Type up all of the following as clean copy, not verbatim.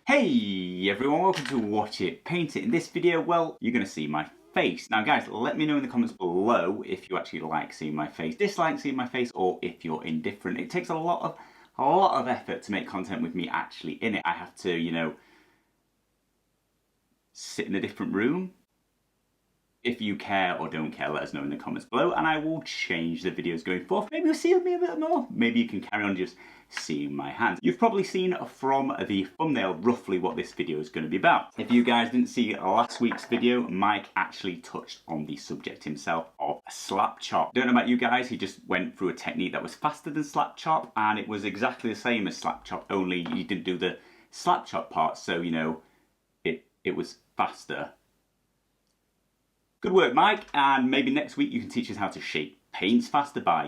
Hey everyone, welcome to Watch It Paint It. In this video, well, you're going to see my face. Now guys, let me know in the comments below if you actually like seeing my face, dislike seeing my face, or if you're indifferent. It takes a lot of effort to make content with me actually in it. I have to, sit in a different room. If you care or don't care, let us know in the comments below, and I will change the videos going forth. Maybe you'll see me a bit more. Maybe you can carry on just seeing my hands. You've probably seen from the thumbnail roughly what this video is going to be about. If you guys didn't see last week's video, Mike actually touched on the subject himself of slap chop. Don't know about you guys, he just went through a technique that was faster than slap chop, and it was exactly the same as slap chop, only you didn't do the slap chop part, so it was faster. Good work, Mike, and maybe next week you can teach us how to shake paints faster by,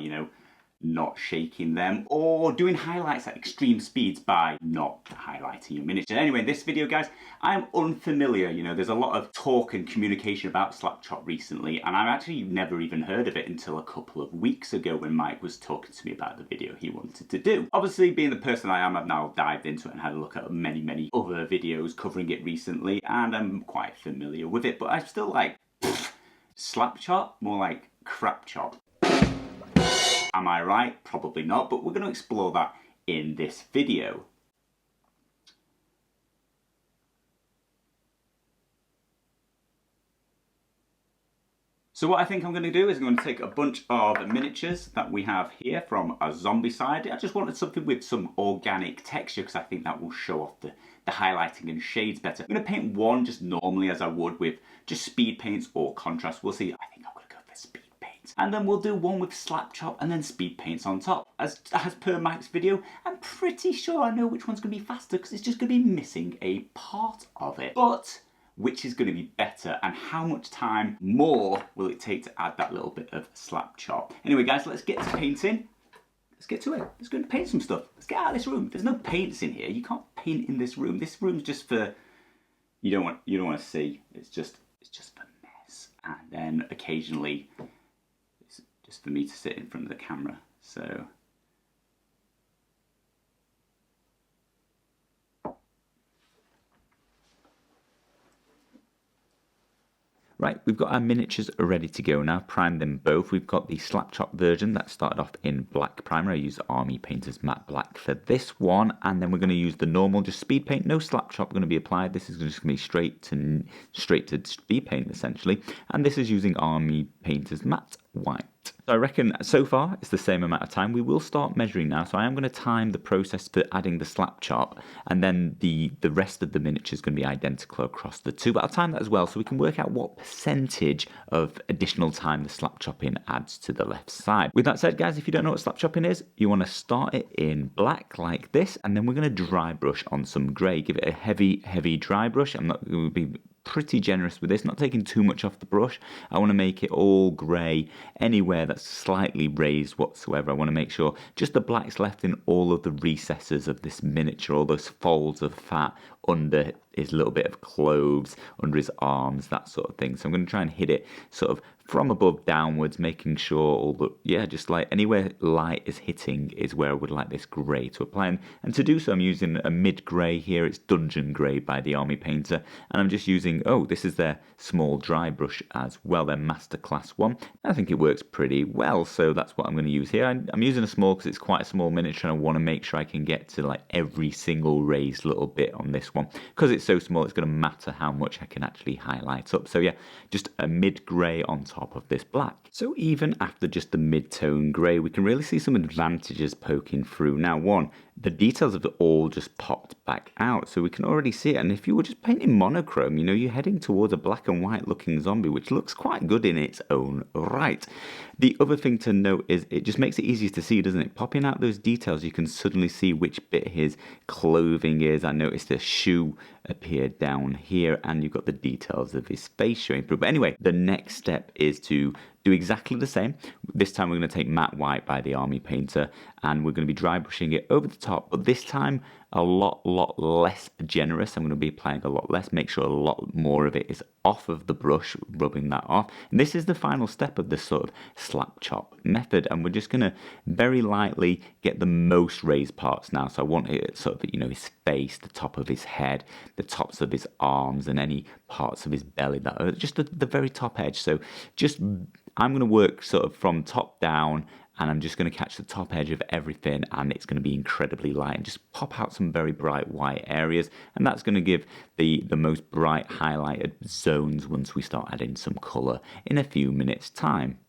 not shaking them, or doing highlights at extreme speeds by not highlighting your miniature. Anyway, in this video, guys, I'm unfamiliar. There's a lot of talk and communication about slap chop recently, and I've actually never even heard of it until a couple of weeks ago when Mike was talking to me about the video he wanted to do. Obviously, being the person I am, I've now dived into it and had a look at many other videos covering it recently, and I'm quite familiar with it, but I'm still like, slap chop? More like crap chop. Am I right? Probably not, but we're going to explore that in this video. So what I think I'm going to do is I'm going to take a bunch of miniatures that we have here from a Zombicide. I just wanted something with some organic texture because I think that will show off the highlighting and shades better. I'm going to paint one just normally as I would with just speed paints or contrast. We'll see. I think I'm going to go for speed paints. And then we'll do one with slap chop and then speed paints on top. As per Mike's video, I'm pretty sure I know which one's going to be faster because it's just going to be missing a part of it. But which is going to be better and how much time more will it take to add that little bit of slap chop? Anyway guys, let's get to painting. Let's get to it. Let's go and paint some stuff. Let's get out of this room. There's no paints in here. You can't paint in this room. This room's just for you don't want to see. It's just for mess. And then occasionally it's just for me to sit in front of the camera. So right, we've got our miniatures ready to go now. I've primed them both. We've got the slap chop version that started off in black primer. I used Army Painter's matte black for this one, and then we're going to use the normal, just speed paint. No slap chop going to be applied. This is just going to be straight to speed paint essentially, and this is using Army Painter's matte white. So I reckon so far it's the same amount of time. We will start measuring now, so I am going to time the process for adding the slap chop, and then the rest of the miniature is going to be identical across the two, but I'll time that as well so we can work out what percentage of additional time the slap chopping adds to the left side. With that said, guys, if you don't know what slap chopping is, you want to start it in black like this, and then we're going to dry brush on some grey. Give it a heavy dry brush. I'm not going to be pretty generous with this, not taking too much off the brush. I want to make it all grey anywhere that's slightly raised whatsoever. I want to make sure just the black's left in all of the recesses of this miniature, all those folds of fat under his little bit of clothes, under his arms, that sort of thing. So I'm going to try and hit it sort of from above downwards, making sure all the, just like anywhere light is hitting is where I would like this grey to apply. And to do so, I'm using a mid grey here. It's Dungeon Grey by the Army Painter. And I'm just using, this is their small dry brush as well, their Masterclass one. I think it works pretty well, so that's what I'm going to use here. I'm using a small because it's quite a small miniature and I want to make sure I can get to like every single raised little bit on this one. Because it's so small, it's going to matter how much I can actually highlight up. So yeah, just a mid grey on top of this black. So even after just the mid-tone grey, we can really see some advantages poking through. Now one, the details of it all just popped back out, so we can already see it. And if you were just painting monochrome, you're heading towards a black and white looking zombie, which looks quite good in its own right. The other thing to note is it just makes it easier to see, doesn't it? Popping out those details, you can suddenly see which bit his clothing is. I noticed a shoe appeared down here, and you've got the details of his face showing through. But anyway, the next step is to do exactly the same. This time we're going to take matte white by the Army Painter, and we're going to be dry brushing it over the top, but this time a lot less generous. I'm going to be applying a lot less, make sure a lot more of it is off of the brush, rubbing that off. And this is the final step of this sort of slap chop method, and we're just going to very lightly get the most raised parts now. So I want it sort of, his face, the top of his head, the tops of his arms, and any parts of his belly that are just the very top edge. So I'm going to work sort of from top down, and I'm just going to catch the top edge of everything, and it's going to be incredibly light and just pop out some very bright white areas, and that's going to give the most bright highlighted zones once we start adding some colour in a few minutes time.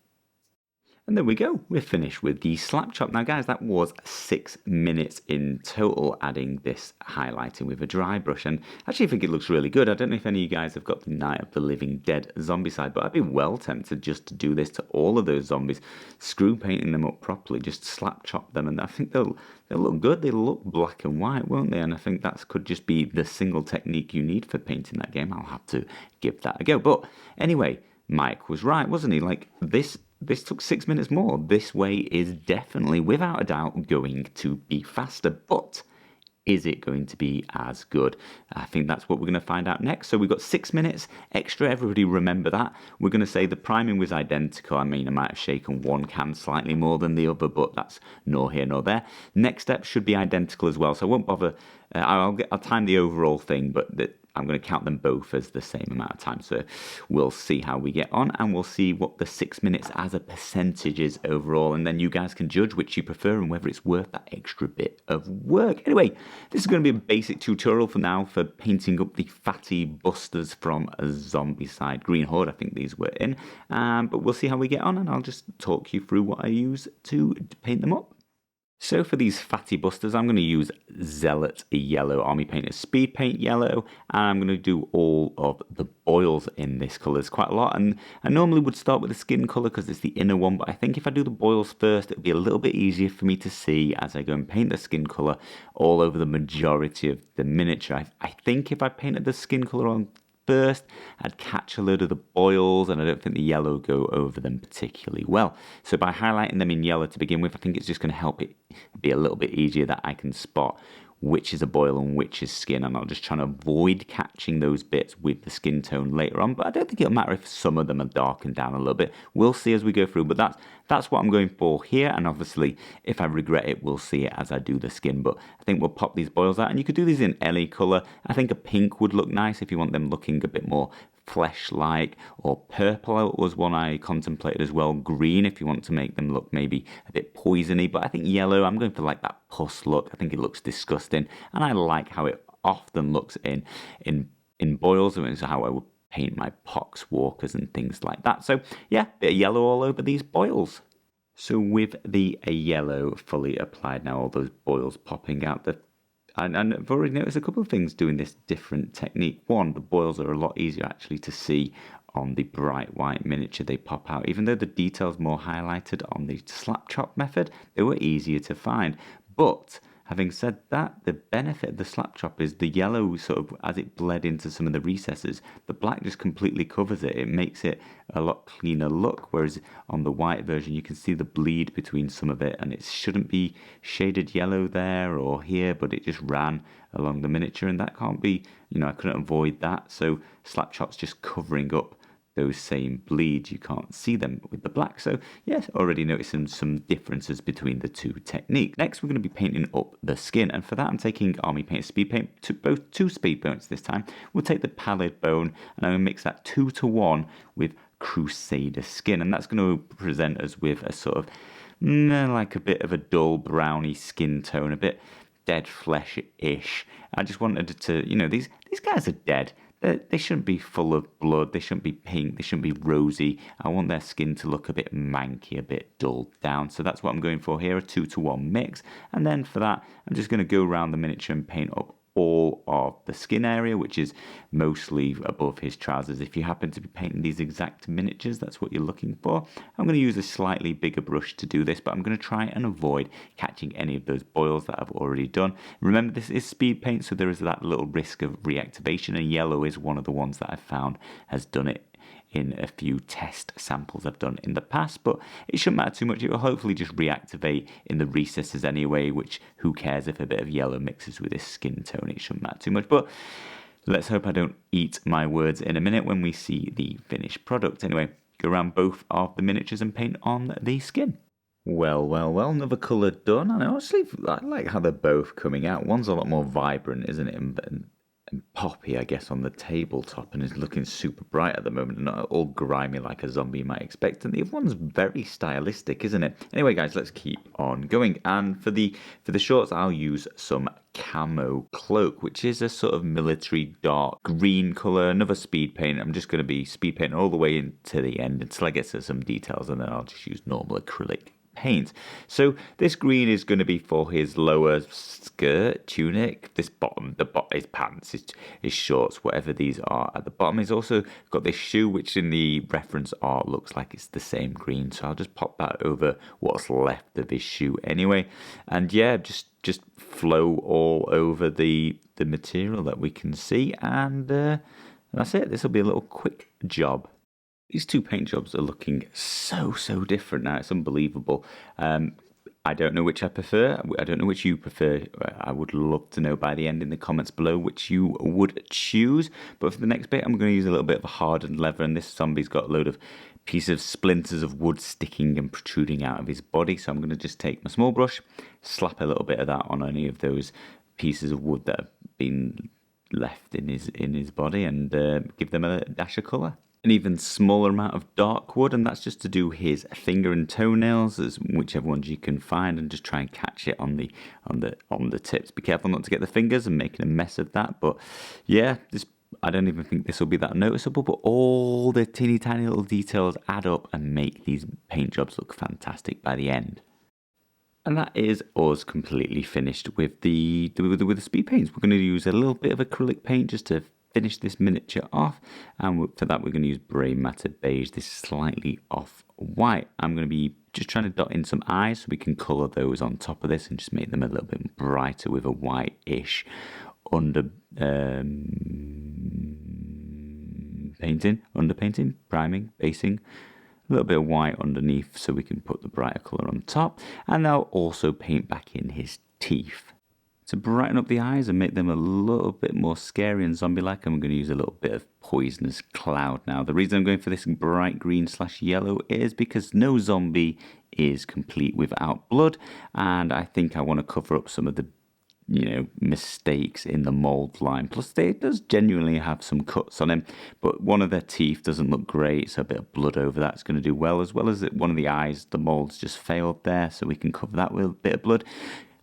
And there we go, we're finished with the slap chop. Now guys, that was 6 minutes in total adding this highlighting with a dry brush, and actually I think it looks really good. I don't know if any of you guys have got the Night of the Living Dead zombie side, but I'd be well tempted just to do this to all of those zombies, screw painting them up properly, just slap chop them, and I think they'll look good. They'll look black and white, won't they? And I think that could just be the single technique you need for painting that game. I'll have to give that a go. But anyway, Mike was right, wasn't he? Like, this took 6 minutes more. This way is definitely, without a doubt, going to be faster. But is it going to be as good? I think that's what we're going to find out next. So we've got 6 minutes extra. Everybody remember that. We're going to say the priming was identical. I mean, I might have shaken one can slightly more than the other, but that's nor here nor there. Next step should be identical as well. So I won't bother. I'll time the overall thing, but I'm going to count them both as the same amount of time. So we'll see how we get on, and we'll see what the 6 minutes as a percentage is overall. And then you guys can judge which you prefer and whether it's worth that extra bit of work. Anyway, this is going to be a basic tutorial for now for painting up the fatty busters from a Zombicide. Green Horde, I think these were in. But we'll see how we get on, and I'll just talk you through what I use to paint them up. So for these fatty busters, I'm going to use Zealot Yellow, Army Painter's Speed Paint Yellow, and I'm going to do all of the boils in this colour. There's quite a lot, and I normally would start with the skin colour because it's the inner one, but I think if I do the boils first, it'll be a little bit easier for me to see as I go and paint the skin colour all over the majority of the miniature. I think if I painted the skin colour on first, I'd catch a load of the boils, and I don't think the yellow would go over them particularly well. So by highlighting them in yellow to begin with, I think it's just going to help it be a little bit easier that I can spot which is a boil and which is skin, and I'll just try to avoid catching those bits with the skin tone later on. But I don't think it'll matter if some of them are darkened down a little bit. We'll see as we go through, but that's what I'm going for here, and obviously if I regret it, we'll see it as I do the skin. But I think we'll pop these boils out, and you could do these in any colour. I think a pink would look nice if you want them looking a bit more flesh-like, or purple was one I contemplated as well. Green if you want to make them look maybe a bit poisony, but I think yellow, I'm going for like that pus look. I think it looks disgusting, and I like how it often looks in boils, and it's how I would paint my pox walkers and things like that. So yeah, bit of yellow all over these boils. So with the yellow fully applied now, all those boils popping out, and I've already noticed a couple of things doing this different technique. One, the boils are a lot easier actually to see on the bright white miniature. They pop out. Even though the detail's more highlighted on the slap chop method, they were easier to find. But having said that, the benefit of the slap chop is the yellow sort of, as it bled into some of the recesses, the black just completely covers it. It makes it a lot cleaner look, whereas on the white version you can see the bleed between some of it, and it shouldn't be shaded yellow there or here, but it just ran along the miniature, and that can't be, I couldn't avoid that. So slap chop's just covering up those same bleeds. You can't see them with the black. So yes, already noticing some differences between the two techniques. Next, we're going to be painting up the skin, and for that I'm taking Army Painter Speed Paint, both two speed paints this time. We'll take the pallid bone, and I'm going to mix that 2-to-1 with Crusader skin, and that's going to present us with a sort of like a bit of a dull browny skin tone, a bit dead flesh-ish. I just wanted to, these guys are dead. They shouldn't be full of blood, they shouldn't be pink, they shouldn't be rosy. I want their skin to look a bit manky, a bit dulled down. So that's what I'm going for here, a 2-to-1 mix. And then for that, I'm just going to go around the miniature and paint up all of the skin area, which is mostly above his trousers. If you happen to be painting these exact miniatures, that's what you're looking for. I'm going to use a slightly bigger brush to do this, but I'm going to try and avoid catching any of those boils that I've already done. Remember, this is speed paint, so there is that little risk of reactivation, and yellow is one of the ones that I've found has done it in a few test samples I've done in the past, but it shouldn't matter too much. It will hopefully just reactivate in the recesses anyway, which who cares if a bit of yellow mixes with this skin tone, it shouldn't matter too much. But let's hope I don't eat my words in a minute when we see the finished product. Anyway, go around both of the miniatures and paint on the skin. Well, another colour done. And honestly, I like how they're both coming out. One's a lot more vibrant, isn't it? And poppy, I guess, on the tabletop, and is looking super bright at the moment, and not all grimy like a zombie you might expect. And the other one's very stylistic, isn't it? Anyway, guys, let's keep on going. And for the shorts, I'll use some CAMO CLOAK, which is a sort of military dark green colour, another speed paint. I'm just going to be speed painting all the way into the end until I get to some details, and then I'll just use normal acrylic paint. So this green is going to be for his lower skirt, tunic, this bottom, his pants, his shorts, whatever these are at the bottom. He's also got this shoe, which in the reference art looks like it's the same green. So I'll just pop that over what's left of his shoe anyway. And yeah, just flow all over the material that we can see. And that's it. This will be a little quick job. These two paint jobs are looking so different now. It's unbelievable. I don't know which I prefer. I don't know which you prefer. I would love to know by the end in the comments below which you would choose. But for the next bit, I'm going to use a little bit of a hardened leather. And this zombie's got a load of pieces of splinters of wood sticking and protruding out of his body. So I'm going to just take my small brush, slap a little bit of that on any of those pieces of wood that have been left in his body, and give them a dash of colour. An even smaller amount of dark wood, and that's just to do his finger and toenails, as whichever ones you can find, and just try and catch it on the tips. Be careful not to get the fingers and making a mess of that. But yeah, I don't even think this will be that noticeable, but all the teeny tiny little details add up and make these paint jobs look fantastic by the end. And that is us completely finished with the speed paints. We're going to use a little bit of acrylic paint just to finish this miniature off, and for that we're going to use Bray Matter Beige, this slightly off white. I'm going to be just trying to dot in some eyes so we can colour those on top of this and just make them a little bit brighter with a white-ish underpainting, priming, basing. A little bit of white underneath so we can put the brighter colour on top, and I'll also paint back in his teeth. To brighten up the eyes and make them a little bit more scary and zombie-like, I'm going to use a little bit of Poisonous Cloud. Now, the reason I'm going for this bright green/yellow is because no zombie is complete without blood, and I think I want to cover up some of the mistakes in the mold line. Plus, it does genuinely have some cuts on him, but one of their teeth doesn't look great, so a bit of blood over that's going to do well, as one of the eyes, the mold's just failed there, so we can cover that with a bit of blood.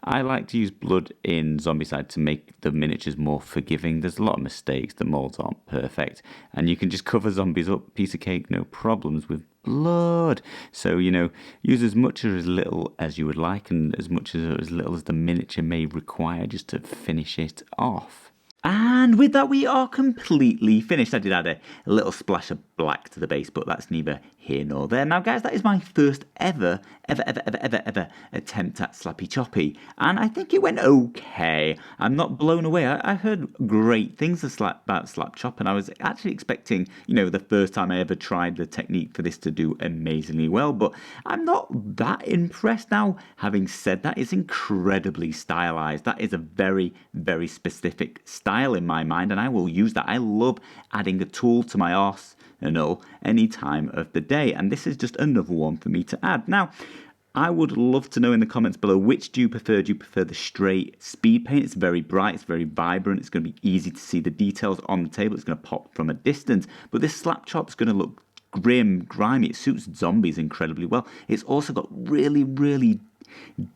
I like to use blood in Zombicide to make the miniatures more forgiving. There's a lot of mistakes, the molds aren't perfect, and you can just cover zombies up, piece of cake, no problems with blood. So, use as much or as little as you would like, and as much or as little as the miniature may require just to finish it off. And with that, we are completely finished. I did add a little splash of black to the base, but that's neither here nor there. Now, guys, that is my first ever attempt at Slappy Choppy, and I think it went okay. I'm not blown away. I heard great things about Slap Chop, and I was actually expecting, the first time I ever tried the technique for this to do amazingly well, but I'm not that impressed. Now, having said that, it's incredibly stylized. That is a very, very specific style in my mind, and I will use that. I love adding a tool to my arsenal any time of the day, and this is just another one for me to add. Now, I would love to know in the comments below, which do you prefer? Do you prefer the straight speed paint? It's very bright, it's very vibrant, it's going to be easy to see the details on the table, it's going to pop from a distance, but this Slap Chop's going to look grim, grimy. It suits zombies incredibly well. It's also got really, really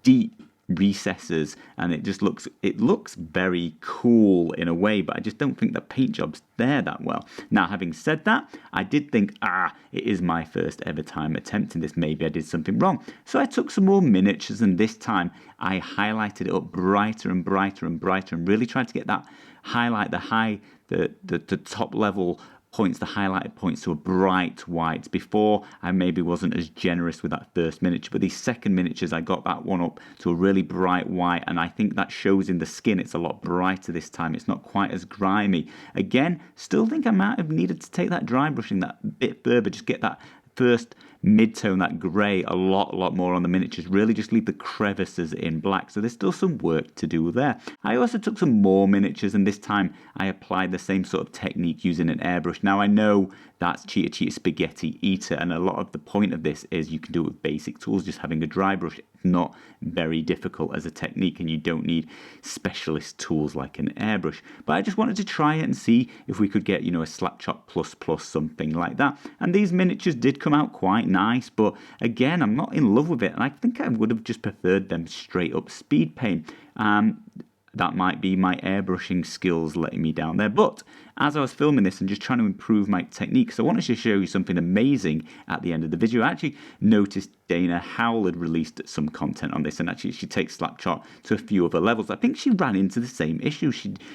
deep recesses, and it looks very cool in a way, but I just don't think the paint job's there that well. Now, having said that, I did think, it is my first ever time attempting this, maybe I did something wrong. So I took some more miniatures, and this time I highlighted it up brighter and brighter and brighter, and really tried to get that highlight, the top level points, the highlighted points, to a bright white. Before, I maybe wasn't as generous with that first miniature, but these second miniatures, I got that one up to a really bright white, and I think that shows in the skin. It's a lot brighter this time. It's not quite as grimy. Again, still think I might have needed to take that dry brushing that bit further, just get that first mid-tone, that grey, a lot more on the miniatures. Really just leave the crevices in black. So there's still some work to do there. I also took some more miniatures, and this time I applied the same sort of technique using an airbrush. Now I know that's Cheetah Spaghetti Eater, and a lot of the point of this is you can do it with basic tools. Just having a dry brush, it's not very difficult as a technique, and you don't need specialist tools like an airbrush. But I just wanted to try it and see if we could get, you know, a Slap Chop plus something like that. And these miniatures did come out quite nice, but again, I'm not in love with it, and I think I would have just preferred them straight up speed paint. That might be my airbrushing skills letting me down there, but as I was filming this and just trying to improve my techniques, I wanted to show you something amazing at the end of the video. I actually noticed Dana Howell had released some content on this, and actually she takes Slap Chop to a few other levels. I think she ran into the same issue.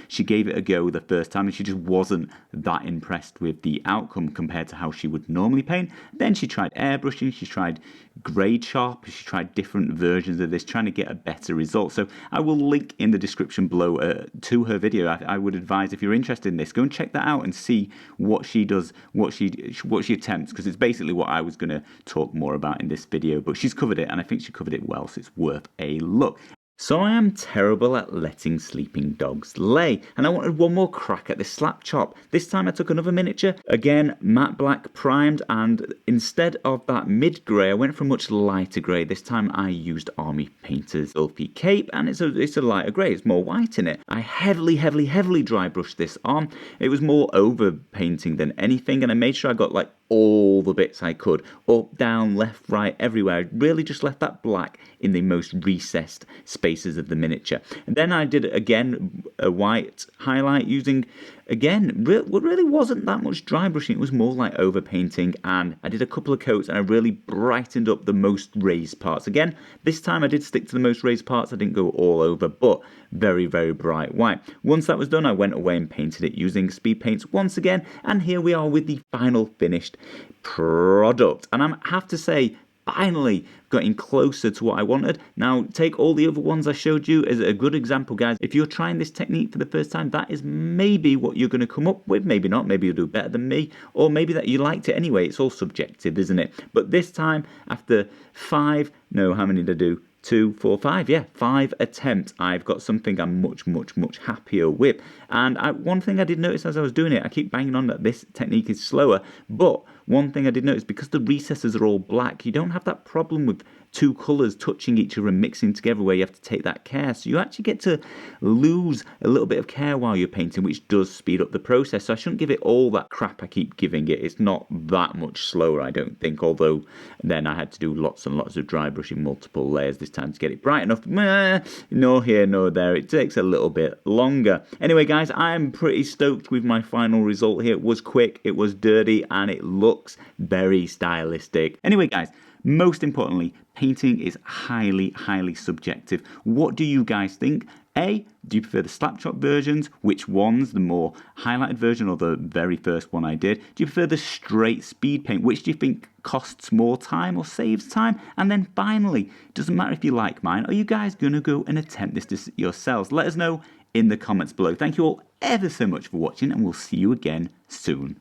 She gave it a go the first time, and she just wasn't that impressed with the outcome compared to how she would normally paint. Then she tried airbrushing, she tried grade sharp, she tried different versions of this, trying to get a better result. So I will link in the description below to her video. I would advise, if you're interested in this, go and check that out and see what she does, what she attempts, because it's basically what I was going to talk more about in this video, but she's covered it, and I think she covered it well, so it's worth a look. So I am terrible at letting sleeping dogs lay, and I wanted one more crack at this Slap Chop. This time I took another miniature, again matte black primed, and instead of that mid grey I went for a much lighter grey. This time I used Army Painter's Filthy Cape, and it's a lighter grey, it's more white in it. I heavily dry brushed this on. It was more over painting than anything, and I made sure I got like all the bits I could, up, down, left, right, everywhere. I really just left that black in the most recessed spaces of the miniature. And then I did again a white highlight using, again, what really wasn't that much dry brushing. It was more like over painting, and I did a couple of coats and I really brightened up the most raised parts. Again, this time I did stick to the most raised parts. I didn't go all over, but very bright white. Once that was done, I went away and painted it using speed paints once again, and here we are with the final finished product. And I have to say, finally getting closer to what I wanted. Now, take all the other ones I showed you as a good example, guys. If you're trying this technique for the first time, that is maybe what you're going to come up with. Maybe not. Maybe you'll do better than me, or maybe that you liked it anyway. It's all subjective, isn't it? But this time, after how many did I do? 2, 4, 5, yeah, 5 attempts, I've got something I'm much happier with. And one thing I did notice as I was doing it, I keep banging on that this technique is slower, but one thing I did notice, because the recesses are all black, you don't have that problem with two colours touching each other and mixing together where you have to take that care. So you actually get to lose a little bit of care while you're painting, which does speed up the process. So I shouldn't give it all that crap I keep giving it. It's not that much slower, I don't think, although then I had to do lots and lots of dry brushing, multiple layers this time to get it bright enough. No here, no there. It takes a little bit longer. Anyway, guys, I'm pretty stoked with my final result here. It was quick, it was dirty, and it looks very stylistic. Anyway, guys, most importantly, painting is highly subjective. What do you guys think? A, do you prefer the Slap Chop versions? Which ones? The more highlighted version or the very first one I did? Do you prefer the straight speed paint? Which do you think costs more time or saves time? And then finally, doesn't matter if you like mine, are you guys going to go and attempt this yourselves? Let us know in the comments below. Thank you all ever so much for watching, and we'll see you again soon.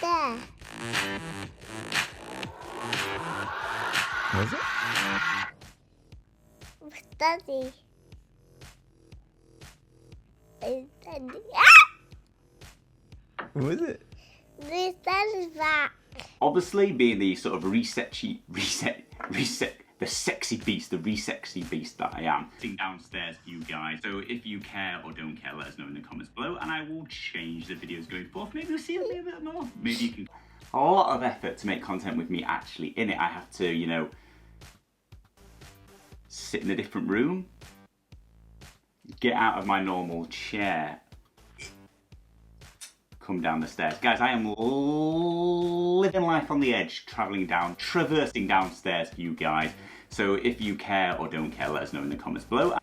There. Was it? Daddy. Daddy. What was it? This daddy's back. Obviously, being the sort of the sexy beast, the re-sexy beast that I am, sitting downstairs for you guys. So if you care or don't care, let us know in the comments below, and I will change the videos going forth. Maybe we'll see a little bit more. Maybe you can. A lot of effort to make content with me actually in it. I have to, you know, sit in a different room, get out of my normal chair, come down the stairs. Guys, I am living life on the edge, traversing downstairs for you guys. So if you care or don't care, let us know in the comments below.